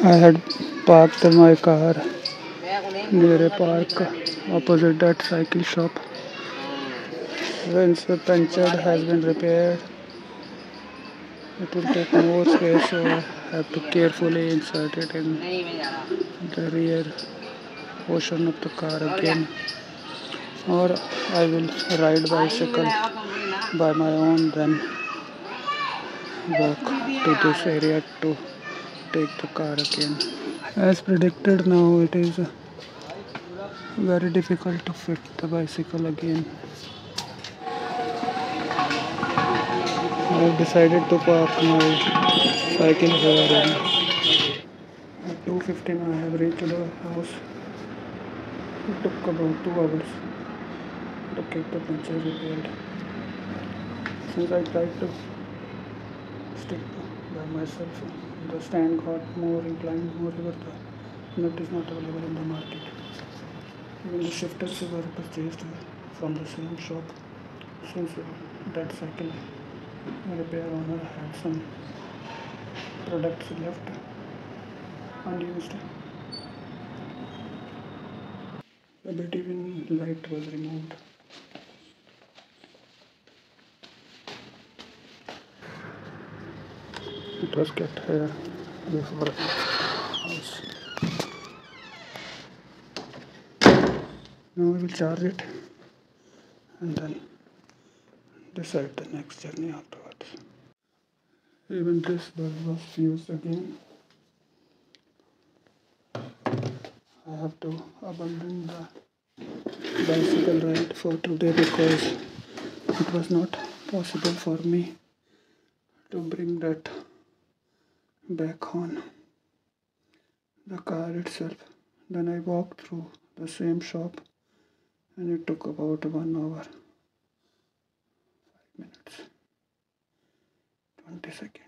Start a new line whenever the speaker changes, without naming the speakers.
I had parked my car near a park opposite that cycle shop. Once the punctured has been repaired, it will take more space, so I have to carefully insert it in the rear portion of the car again. Or I will ride bicycle by my own, then walk to this area to take the car again. As predicted, now it is very difficult to fit the bicycle again. I have decided to park my cycle here, and at 2:15 I have reached the house. It took about 2 hours to get the puncture repaired. Since I tried to stick by myself, the stand got more inclined. Moreover, the nut is not available in the market. Even the shifters were purchased from the same shop, since that cycle repair owner had some products left unused. The battery light was removed. It was kept here before house. Now we will charge it and then decide the next journey afterwards. Even this bulb was fused again. I have to abandon the bicycle ride for today because it was not possible for me to bring that back on the car itself. Then I walked through the same shop and it took about 1 hour, 5 minutes, 20 seconds.